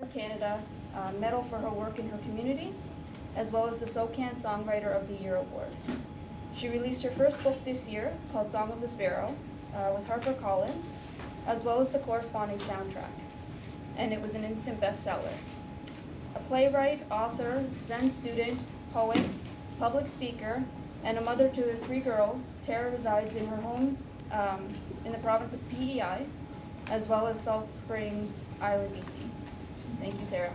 Canada medal for her work in her community, as well as the SOCAN Songwriter of the Year award. She released her first book this year called Song of the Sparrow with HarperCollins, as well as the corresponding soundtrack, and it was an instant bestseller. A playwright, author, Zen student, poet, public speaker, and a mother to her 3 girls, Tara resides in her home in the province of PEI, as well as Salt Spring Island, BC. Thank you, Tara.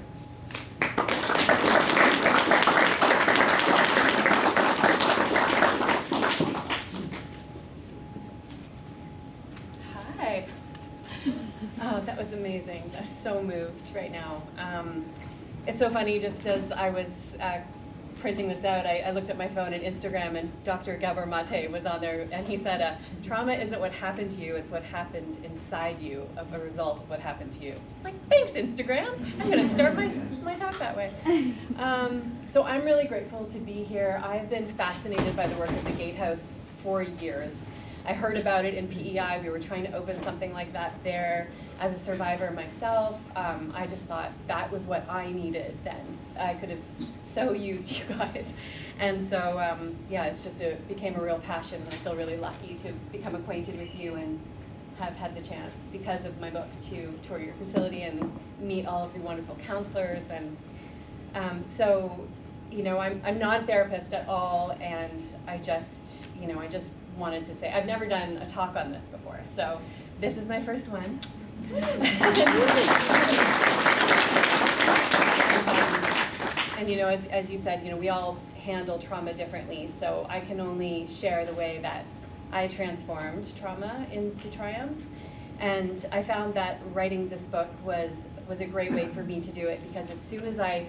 Hi. Oh, that was amazing. I'm so moved right now. It's so funny, just as I was printing this out, I looked at my phone and Instagram, and Dr. Gabor Mate was on there, and he said, trauma isn't what happened to you, it's what happened inside you of a result of what happened to you. It's like, thanks, Instagram. I'm going to start my talk that way. So I'm really grateful to be here. I've been fascinated by the work of the Gatehouse for years. I heard about it in PEI. We were trying to open something like that there. As a survivor myself, I just thought that was what I needed then. I could have so used you guys. And so, yeah, became a real passion. I feel really lucky to become acquainted with you and have had the chance, because of my book, to tour your facility and meet all of your wonderful counselors. And so, you know, I'm not a therapist at all, and I just wanted to say, I've never done a talk on this before, so this is my first one. And you know, as you said, you know, we all handle trauma differently, so I can only share the way that I transformed trauma into triumph. And I found that writing this book was a great way for me to do it, because as soon as I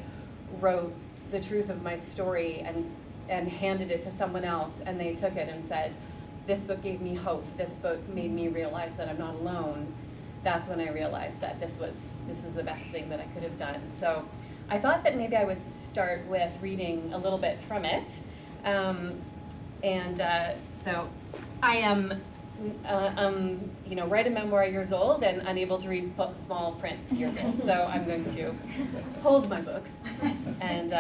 wrote the truth of my story and handed it to someone else, and they took it and said, this book gave me hope, this book made me realize that I'm not alone, that's when I realized that this was the best thing that I could have done. So I thought that maybe I would start with reading a little bit from it. So I am, you know, write a memoir years old and unable to read small print years old. So I'm going to hold my book and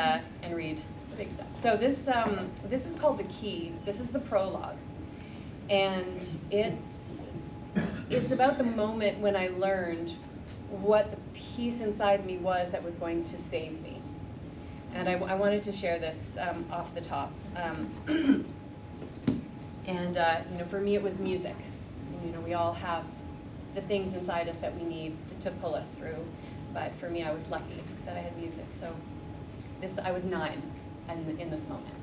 read the big stuff. So this is called The Key. This is the prologue. And it's about the moment when I learned what the peace inside me was that was going to save me. And I wanted to share this off the top. You know, for me it was music. You know, we all have the things inside us that we need to pull us through. But for me, I was lucky that I had music. So I was 9 in this moment.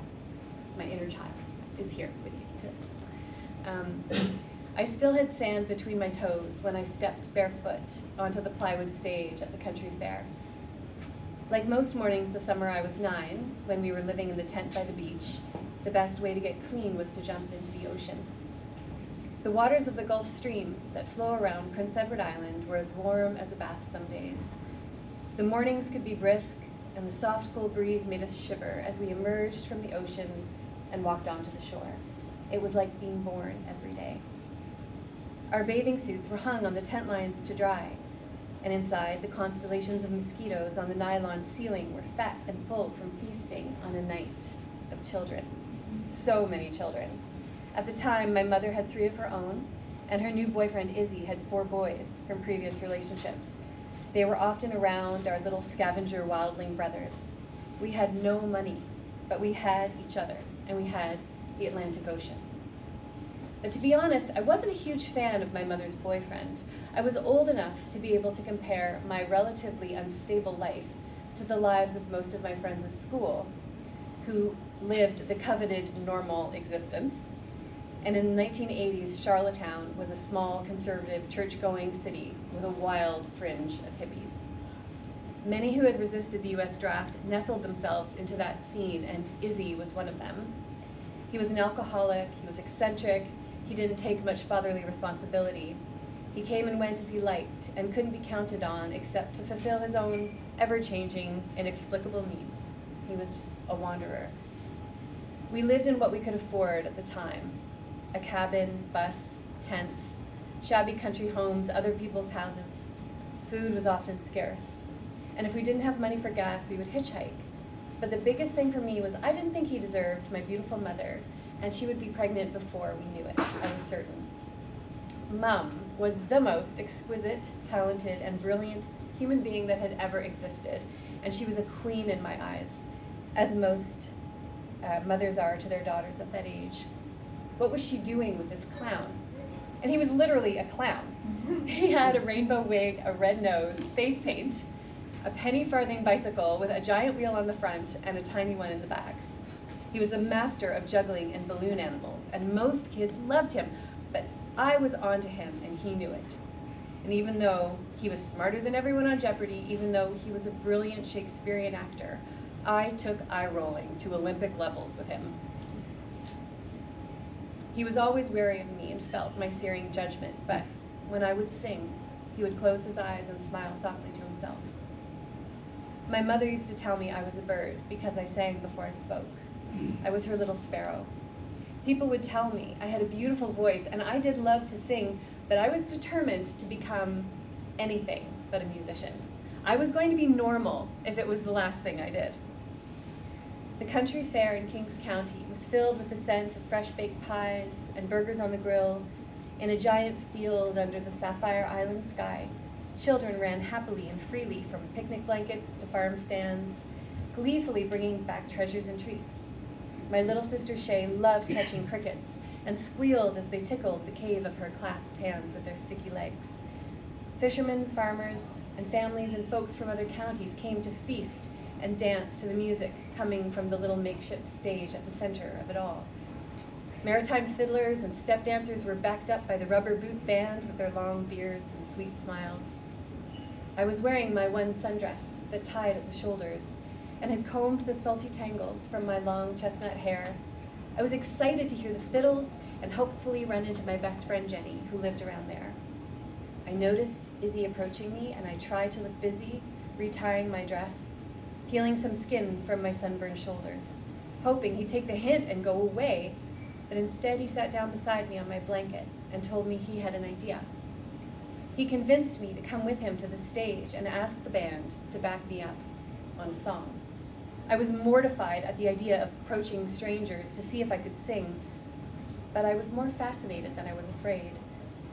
My inner child is here with you today. I still had sand between my toes when I stepped barefoot onto the plywood stage at the country fair. Like most mornings the summer I was 9, when we were living in the tent by the beach, the best way to get clean was to jump into the ocean. The waters of the Gulf Stream that flow around Prince Edward Island were as warm as a bath some days. The mornings could be brisk, and the soft, cool breeze made us shiver as we emerged from the ocean and walked onto the shore. It was like being born every day. Our bathing suits were hung on the tent lines to dry, and inside, the constellations of mosquitoes on the nylon ceiling were fat and full from feasting on a night of children. So many children. At the time, my mother had 3 of her own, and her new boyfriend, Izzy, had 4 boys from previous relationships. They were often around, our little scavenger wildling brothers. We had no money, but we had each other, and we had the Atlantic Ocean. But to be honest, I wasn't a huge fan of my mother's boyfriend. I was old enough to be able to compare my relatively unstable life to the lives of most of my friends at school, who lived the coveted normal existence. And in the 1980s, Charlottetown was a small, conservative, church-going city with a wild fringe of hippies. Many who had resisted the US draft nestled themselves into that scene, and Izzy was one of them. He was an alcoholic, he was eccentric, he didn't take much fatherly responsibility. He came and went as he liked and couldn't be counted on except to fulfill his own ever-changing, inexplicable needs. He was just a wanderer. We lived in what we could afford at the time: a cabin, bus, tents, shabby country homes, other people's houses. Food was often scarce. And if we didn't have money for gas, we would hitchhike. But the biggest thing for me was I didn't think he deserved my beautiful mother, and she would be pregnant before we knew it, I was certain. Mom was the most exquisite, talented, and brilliant human being that had ever existed, and she was a queen in my eyes, as most mothers are to their daughters at that age. What was she doing with this clown? And he was literally a clown. He had a rainbow wig, a red nose, face paint, a penny farthing bicycle with a giant wheel on the front and a tiny one in the back. He was a master of juggling and balloon animals, and most kids loved him, but I was onto him and he knew it. And even though he was smarter than everyone on Jeopardy, even though he was a brilliant Shakespearean actor, I took eye-rolling to Olympic levels with him. He was always wary of me and felt my searing judgment, but when I would sing, he would close his eyes and smile softly to himself. My mother used to tell me I was a bird because I sang before I spoke. I was her little sparrow. People would tell me I had a beautiful voice, and I did love to sing, but I was determined to become anything but a musician. I was going to be normal if it was the last thing I did. The country fair in Kings County was filled with the scent of fresh-baked pies and burgers on the grill. In a giant field under the Sapphire Island sky, children ran happily and freely from picnic blankets to farm stands, gleefully bringing back treasures and treats. My little sister Shay loved catching crickets and squealed as they tickled the cave of her clasped hands with their sticky legs. Fishermen, farmers, and families and folks from other counties came to feast and dance to the music coming from the little makeshift stage at the center of it all. Maritime fiddlers and step dancers were backed up by the rubber boot band with their long beards and sweet smiles. I was wearing my one sundress that tied at the shoulders and had combed the salty tangles from my long chestnut hair. I was excited to hear the fiddles and hopefully run into my best friend Jenny, who lived around there. I noticed Izzy approaching me, and I tried to look busy, retying my dress, peeling some skin from my sunburned shoulders, hoping he'd take the hint and go away, but instead he sat down beside me on my blanket and told me he had an idea. He convinced me to come with him to the stage and ask the band to back me up on a song. I was mortified at the idea of approaching strangers to see if I could sing, but I was more fascinated than I was afraid.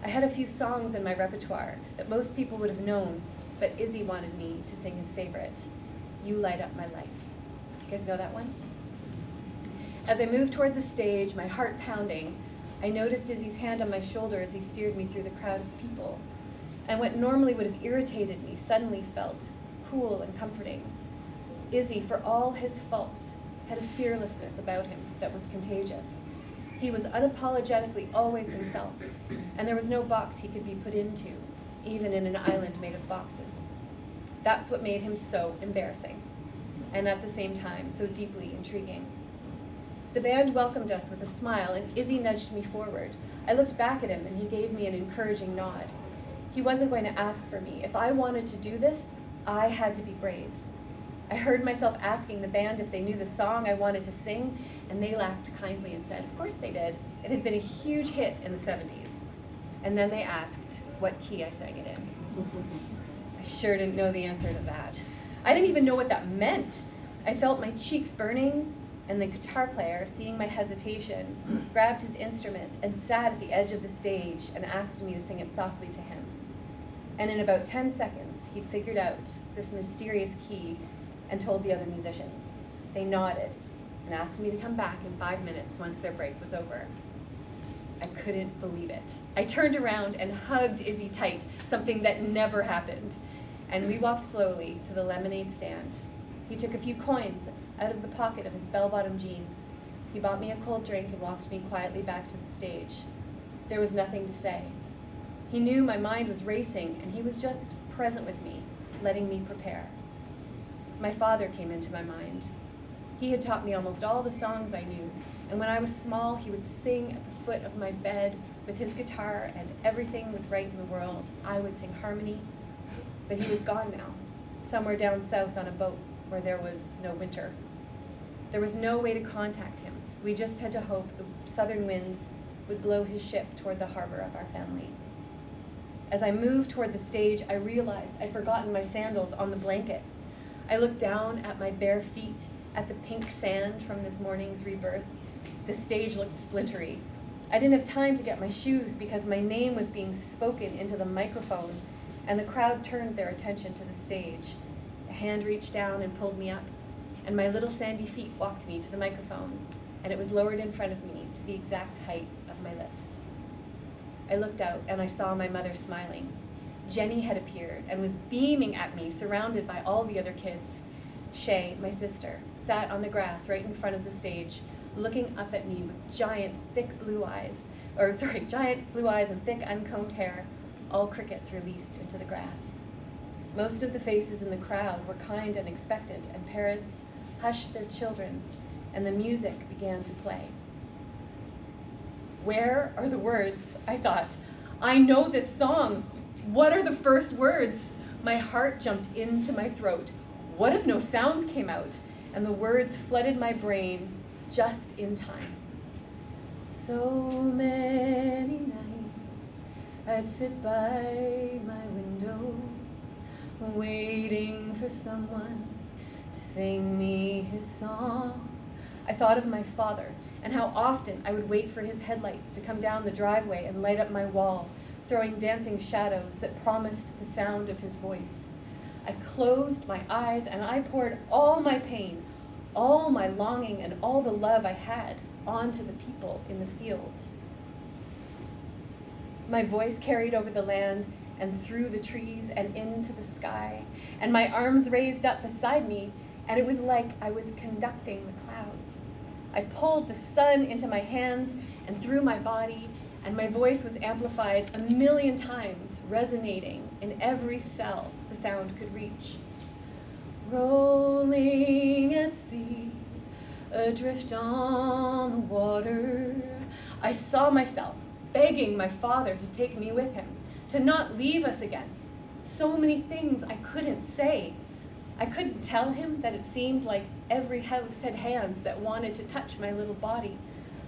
I had a few songs in my repertoire that most people would have known, but Izzy wanted me to sing his favorite, You Light Up My Life. You guys know that one? As I moved toward the stage, my heart pounding, I noticed Izzy's hand on my shoulder as he steered me through the crowd of people. And what normally would have irritated me suddenly felt cool and comforting. Izzy, for all his faults, had a fearlessness about him that was contagious. He was unapologetically always himself, and there was no box he could be put into, even in an island made of boxes. That's what made him so embarrassing, and at the same time, so deeply intriguing. The band welcomed us with a smile, and Izzy nudged me forward. I looked back at him, and he gave me an encouraging nod. He wasn't going to ask for me. If I wanted to do this, I had to be brave. I heard myself asking the band if they knew the song I wanted to sing, and they laughed kindly and said, of course they did. It had been a huge hit in the 70s. And then they asked what key I sang it in. I sure didn't know the answer to that. I didn't even know what that meant. I felt my cheeks burning, and the guitar player, seeing my hesitation, grabbed his instrument and sat at the edge of the stage and asked me to sing it softly to him. And in about 10 seconds, he'd figured out this mysterious key and told the other musicians. They nodded and asked me to come back in 5 minutes once their break was over. I couldn't believe it. I turned around and hugged Izzy tight, something that never happened. And we walked slowly to the lemonade stand. He took a few coins out of the pocket of his bell-bottom jeans. He bought me a cold drink and walked me quietly back to the stage. There was nothing to say. He knew my mind was racing, and he was just present with me, letting me prepare. My father came into my mind. He had taught me almost all the songs I knew, and when I was small, he would sing at the foot of my bed with his guitar, and everything was right in the world. I would sing harmony, but he was gone now, somewhere down south on a boat where there was no winter. There was no way to contact him. We just had to hope the southern winds would blow his ship toward the harbor of our family. As I moved toward the stage, I realized I'd forgotten my sandals on the blanket. I looked down at my bare feet, at the pink sand from this morning's rebirth. The stage looked splintery. I didn't have time to get my shoes because my name was being spoken into the microphone, and the crowd turned their attention to the stage. A hand reached down and pulled me up, and my little sandy feet walked me to the microphone, and it was lowered in front of me to the exact height of my lips. I looked out and I saw my mother smiling. Jenny had appeared and was beaming at me, surrounded by all the other kids. Shay, my sister, sat on the grass right in front of the stage, looking up at me with giant blue eyes and thick uncombed hair, all crickets released into the grass. Most of the faces in the crowd were kind and expectant, and parents hushed their children, and the music began to play. Where are the words? I thought. I know this song. What are the first words? My heart jumped into my throat. What if no sounds came out? And the words flooded my brain just in time. So many nights I'd sit by my window, waiting for someone to sing me his song. I thought of my father and how often I would wait for his headlights to come down the driveway and light up my wall, throwing dancing shadows that promised the sound of his voice. I closed my eyes and I poured all my pain, all my longing, and all the love I had onto the people in the field. My voice carried over the land and through the trees and into the sky, and my arms raised up beside me, and it was like I was conducting the clouds. I pulled the sun into my hands and through my body, and my voice was amplified 1,000,000 times, resonating in every cell the sound could reach. Rolling at sea, adrift on the water, I saw myself begging my father to take me with him, to not leave us again. So many things I couldn't say. I couldn't tell him that it seemed like every house had hands that wanted to touch my little body,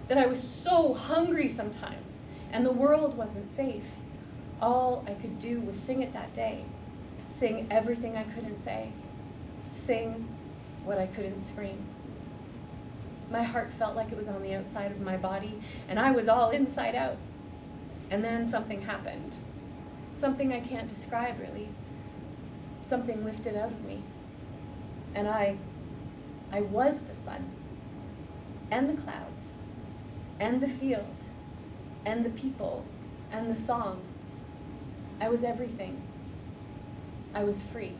that I was so hungry sometimes, and the world wasn't safe. All I could do was sing it that day, sing everything I couldn't say, sing what I couldn't scream. My heart felt like it was on the outside of my body, and I was all inside out. And then something happened. Something I can't describe, really. Something lifted out of me. And I was the sun, and the clouds, and the field, and the people, and the song. I was everything. I was free.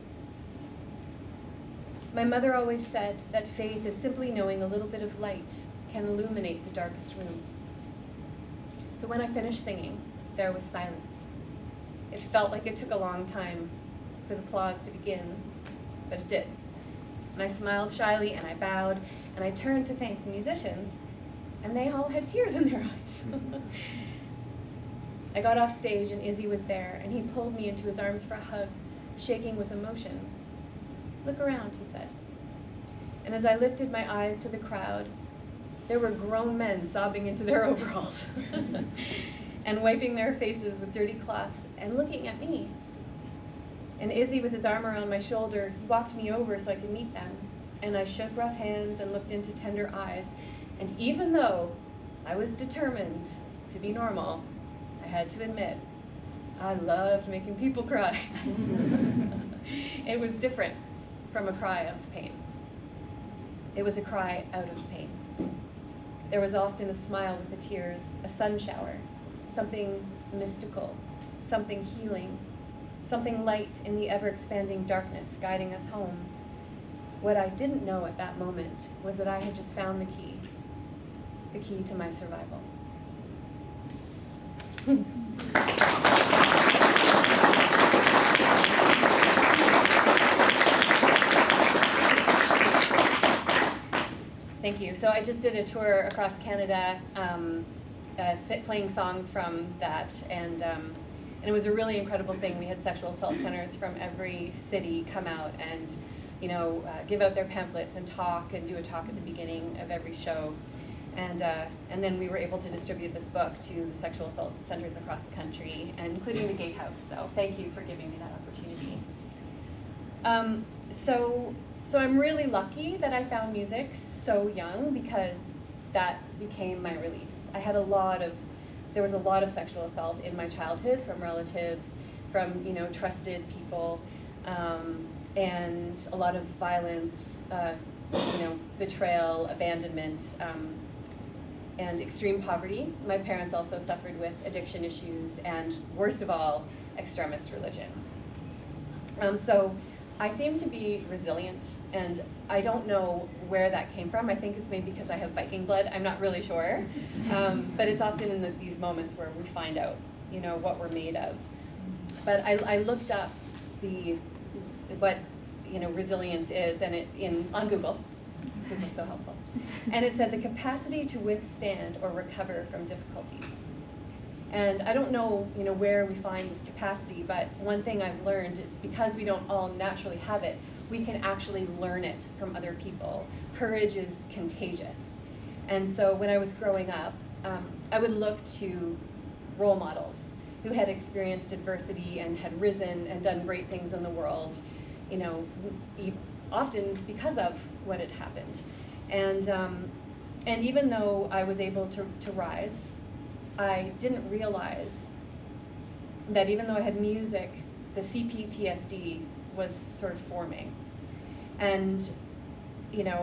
My mother always said that faith is simply knowing a little bit of light can illuminate the darkest room. So when I finished singing, there was silence. It felt like it took a long time for the applause to begin, but it did. And I smiled shyly, and I bowed, and I turned to thank the musicians, and they all had tears in their eyes. I got off stage, and Izzy was there, and he pulled me into his arms for a hug, shaking with emotion. "Look around," he said. And as I lifted my eyes to the crowd, there were grown men sobbing into their overalls and wiping their faces with dirty cloths and looking at me. And Izzy, with his arm around my shoulder, he walked me over so I could meet them. And I shook rough hands and looked into tender eyes. And even though I was determined to be normal, I had to admit, I loved making people cry. It was different from a cry of pain. It was a cry out of pain. There was often a smile with the tears, a sun shower, something mystical, something healing, something light in the ever-expanding darkness guiding us home. What I didn't know at that moment was that I had just found the key to my survival. Thank you. So I just did a tour across Canada, playing songs from that, and it was a really incredible thing. We had sexual assault centers from every city come out and, give out their pamphlets and talk and do a talk at the beginning of every show. And then we were able to distribute this book to the sexual assault centers across the country, including the Gatehouse. So thank you for giving me that opportunity. So I'm really lucky that I found music so young, because that became my release. There was a lot of sexual assault in my childhood from relatives, from trusted people, and a lot of violence, betrayal, abandonment, and extreme poverty. My parents also suffered with addiction issues, and worst of all, extremist religion. So I seem to be resilient, and I don't know where that came from. I think it's maybe because I have Viking blood. I'm not really sure. But it's often in these moments where we find out, what we're made of. But I looked up what resilience is, and on Google. Google's so helpful. And it said the capacity to withstand or recover from difficulties. And I don't know, where we find this capacity, but one thing I've learned is because we don't all naturally have it, we can actually learn it from other people. Courage is contagious. And so when I was growing up, I would look to role models who had experienced adversity and had risen and done great things in the world, often because of what had happened. And even though I was able to rise, I didn't realize that even though I had music, the CPTSD was sort of forming. And, and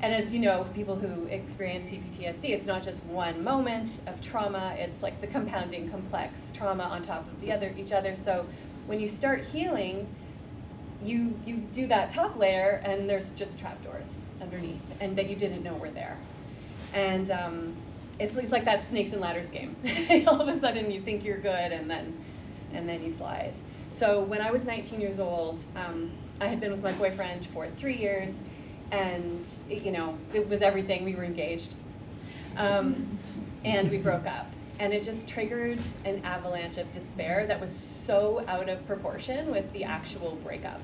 as people who experience CPTSD, it's not just one moment of trauma, it's like the compounding complex trauma on top of each other. So when you start healing, you do that top layer, and there's just trapdoors underneath, and that you didn't know were there. And it's like that snakes and ladders game. All of a sudden you think you're good, and then you slide. So when I was 19 years old, I had been with my boyfriend for 3 years, and it was everything. We were engaged, and we broke up. And it just triggered an avalanche of despair that was so out of proportion with the actual breakup.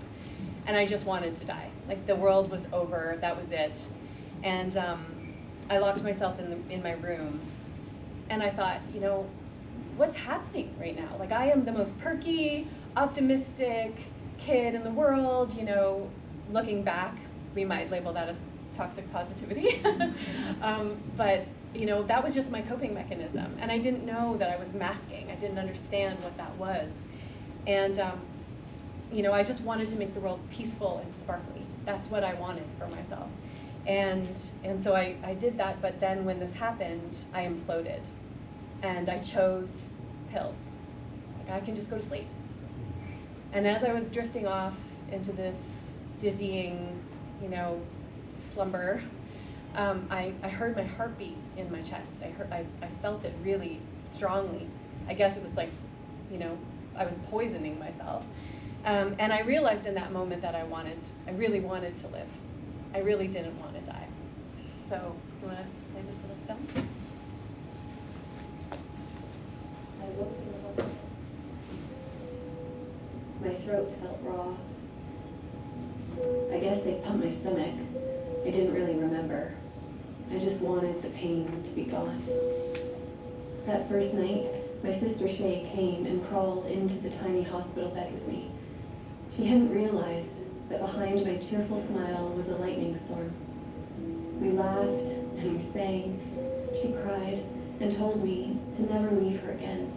And I just wanted to die. Like, the world was over, that was it. And I locked myself in my room, and I thought, what's happening right now? Like, I am the most perky, optimistic kid in the world. Looking back, we might label that as toxic positivity. But that was just my coping mechanism, and I didn't know that I was masking. I didn't understand what that was. And I just wanted to make the world peaceful and sparkly. That's what I wanted for myself. And so I did that, but then when this happened, I imploded, and I chose pills. Like, I can just go to sleep. And as I was drifting off into this dizzying, slumber, I heard my heartbeat in my chest. I felt it really strongly. I guess it was like, I was poisoning myself. And I realized in that moment that I really wanted to live. I really didn't want to die. So, do you want to play this little film? I woke in the hospital. My throat felt raw. I guess they pumped my stomach. I didn't really remember. I just wanted the pain to be gone. That first night, my sister Shay came and crawled into the tiny hospital bed with me. She hadn't realized that behind my cheerful smile was a lightning storm. We laughed and we sang. She cried and told me to never leave her again.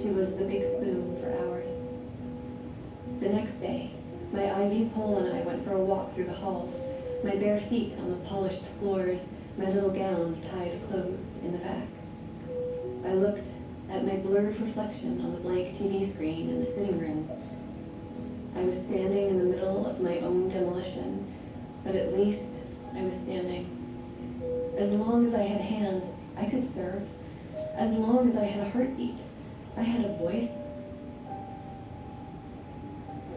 She was the big spoon for hours. The next day, my IV pole and I went for a walk through the halls, my bare feet on the polished floors, my little gowns tied closed in the back. I looked at my blurred reflection on the blank TV screen in the sitting room. I was standing in the middle of my own demolition, but at least I was standing. As long as I had hands, I could serve. As long as I had a heartbeat, I had a voice.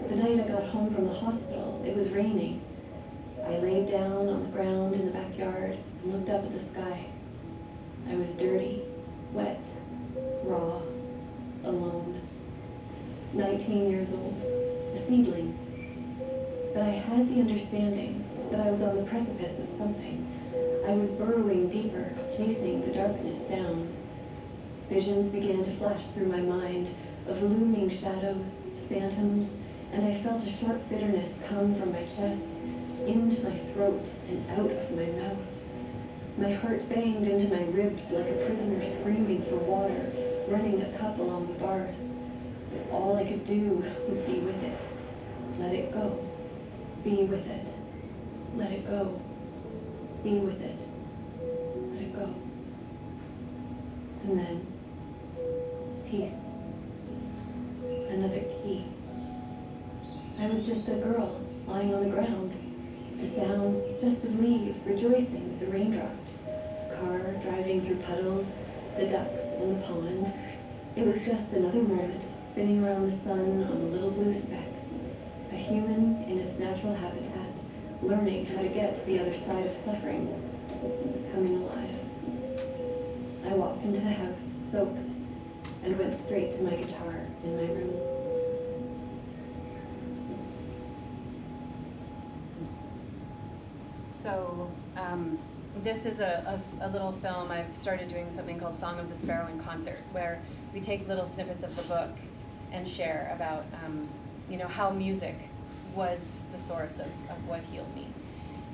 The night I got home from the hospital, it was raining. I laid down on the ground in the backyard and looked up at the sky. I was dirty, wet, raw, alone. 19 years old, a seedling. but I had the understanding that I was on the precipice of something. I was burrowing deeper, chasing the darkness down. Visions began to flash through my mind of looming shadows, phantoms, and I felt a sharp bitterness come from my chest, into my throat and out of my mouth. My heart banged into my ribs like a prisoner screaming for water, running a cup along the bars. All I could do was be with it. Let it go. Be with it. Let it go. Be with it. Let it go. And then, peace. Another key. I was just a girl lying on the ground. The sounds just of leaves rejoicing with the raindrops. Car driving through puddles, the ducks in the pond. It was just another moment spinning around the sun on a little blue speck. A human in its natural habitat, learning how to get to the other side of suffering, coming alive. I walked into the house, soaked, and went straight to my guitar in my room. So this is a little film. I've started doing something called Song of the Sparrow in Concert, where we take little snippets of the book and share about how music was the source of what healed me.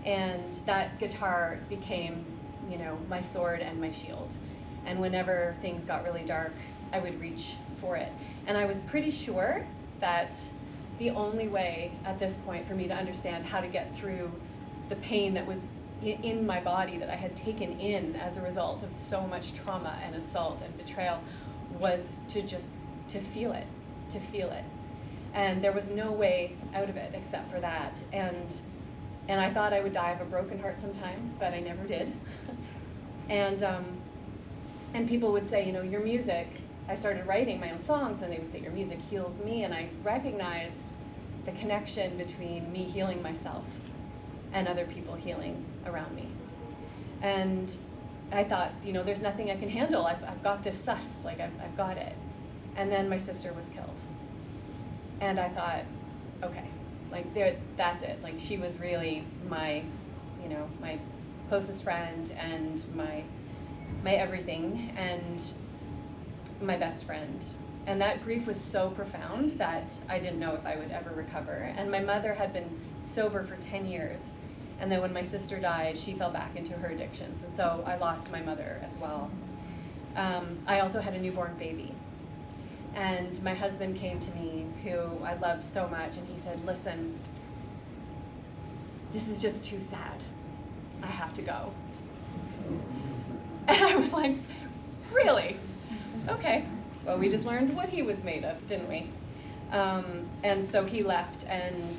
And that guitar became my sword and my shield. And whenever things got really dark, I would reach for it. And I was pretty sure that the only way at this point for me to understand how to get through the pain that was in my body that I had taken in as a result of so much trauma and assault and betrayal was to feel it, And there was no way out of it except for that. And I thought I would die of a broken heart sometimes, but I never did. And people would say, your music, I started writing my own songs, and they would say, your music heals me, and I recognized the connection between me healing myself and other people healing around me. And I thought, there's nothing I can handle. I've got this sussed, I've got it. And then my sister was killed. And I thought, okay, that's it. She was really my closest friend and my everything and my best friend. And that grief was so profound that I didn't know if I would ever recover. And my mother had been sober for 10 years. And then when my sister died, she fell back into her addictions. And so I lost my mother as well. I also had a newborn baby. And my husband came to me, who I loved so much, and he said, listen, this is just too sad. I have to go. And I was like, really? Okay. Well, we just learned what he was made of, didn't we? And so he left, and,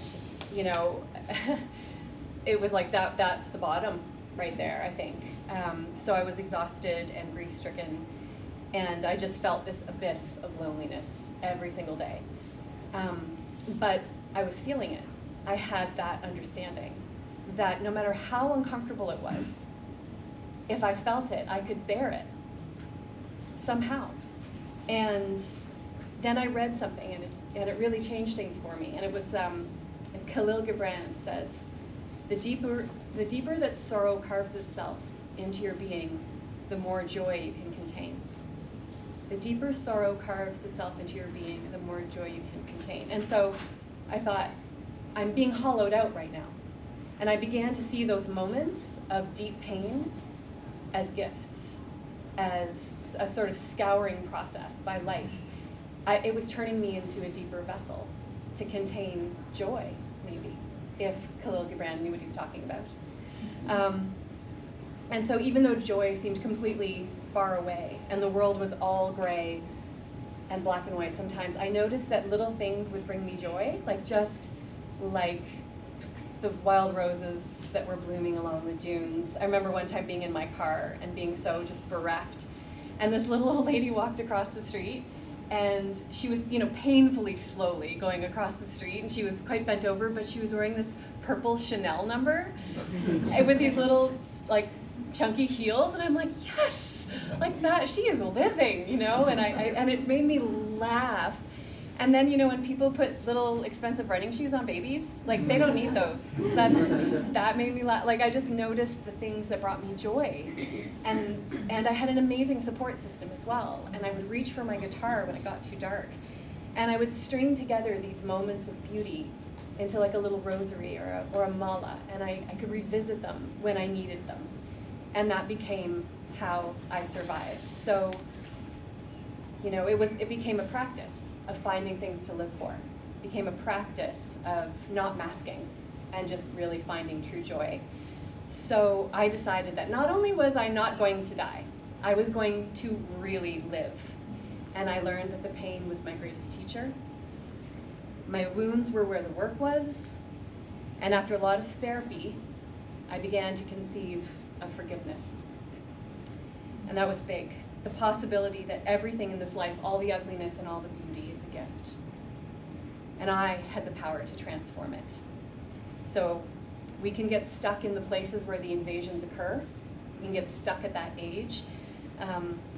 it was like that's the bottom right there, I think. So I was exhausted and grief-stricken, and I just felt this abyss of loneliness every single day. But I was feeling it. I had that understanding that no matter how uncomfortable it was, if I felt it, I could bear it somehow. And then I read something, and it really changed things for me. And it was, Khalil Gibran says, the deeper that sorrow carves itself into your being, the more joy you can contain. The deeper sorrow carves itself into your being, the more joy you can contain. And so I thought, I'm being hollowed out right now. And I began to see those moments of deep pain as gifts, as a sort of scouring process by life. It was turning me into a deeper vessel to contain joy, maybe, if Khalil Gibran knew what he was talking about. And so even though joy seemed completely far away and the world was all gray and black and white sometimes, I noticed that little things would bring me joy, just like the wild roses that were blooming along the dunes. I remember one time being in my car and being so just bereft. And this little old lady walked across the street, and she was, painfully slowly going across the street, and she was quite bent over, but she was wearing this purple Chanel number with these little, chunky heels, and I'm like, yes, that, she is living, and it made me laugh. And then, you know, when people put little expensive running shoes on babies, like, they don't need those. That made me laugh. Like, I just noticed the things that brought me joy. And I had an amazing support system as well. And I would reach for my guitar when it got too dark. And I would string together these moments of beauty into like a little rosary or a mala. And I could revisit them when I needed them. And that became how I survived. So, you know, it became a practice of finding things to live for. It became a practice of not masking and just really finding true joy. So I decided that not only was I not going to die, I was going to really live. And I learned that the pain was my greatest teacher. My wounds were where the work was. And after a lot of therapy, I began to conceive of forgiveness. And that was big. The possibility that everything in this life, all the ugliness and all the beauty, is a gift. And I had the power to transform it. So we can get stuck in the places where the invasions occur. We can get stuck at that age.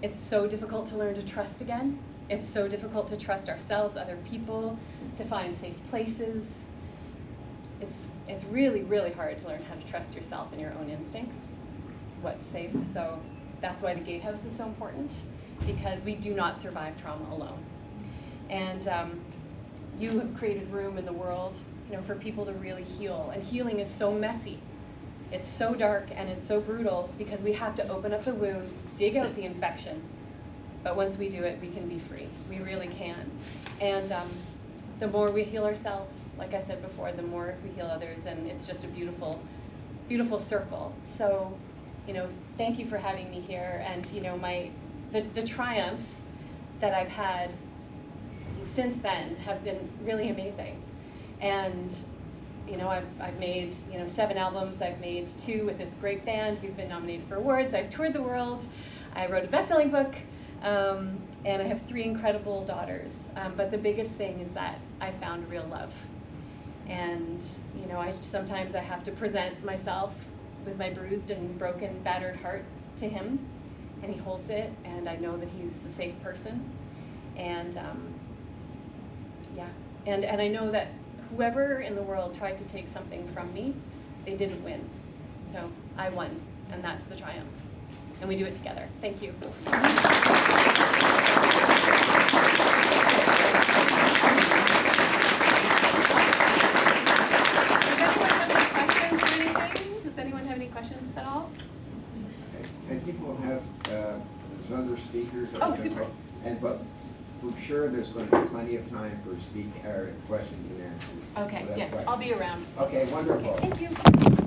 It's so difficult to learn to trust again. It's so difficult to trust ourselves, other people, to find safe places. It's really, really hard to learn how to trust yourself and your own instincts. It's what's safe. So that's why the Gatehouse is so important, because we do not survive trauma alone. And you have created room in the world, you know, for people to really heal. And healing is so messy. It's so dark and it's so brutal because we have to open up the wounds, dig out the infection. But once we do it, we can be free. We really can. And the more we heal ourselves, like I said before, the more we heal others, and it's just a beautiful, beautiful circle. So, you know, thank you for having me here. And, you know, the triumphs that I've had since then have been really amazing. And, you know, I've made, you know, 7 albums. I've made 2 with this great band. We've been nominated for awards. I've toured the world. I wrote a best-selling book. And I have 3 incredible daughters. But the biggest thing is that I found real love. And, you know, sometimes I have to present myself with my bruised and broken, battered heart to him. And he holds it, and I know that he's a safe person. And, yeah. And I know that whoever in the world tried to take something from me, they didn't win. So I won, and that's the triumph. And we do it together. Thank you. Does anyone have any questions at all? I think we'll have there's other speakers. Oh, super. But for sure, there's going to be plenty of time for questions and answers. Okay, yes, I'll be around. Okay, wonderful. Okay, thank you.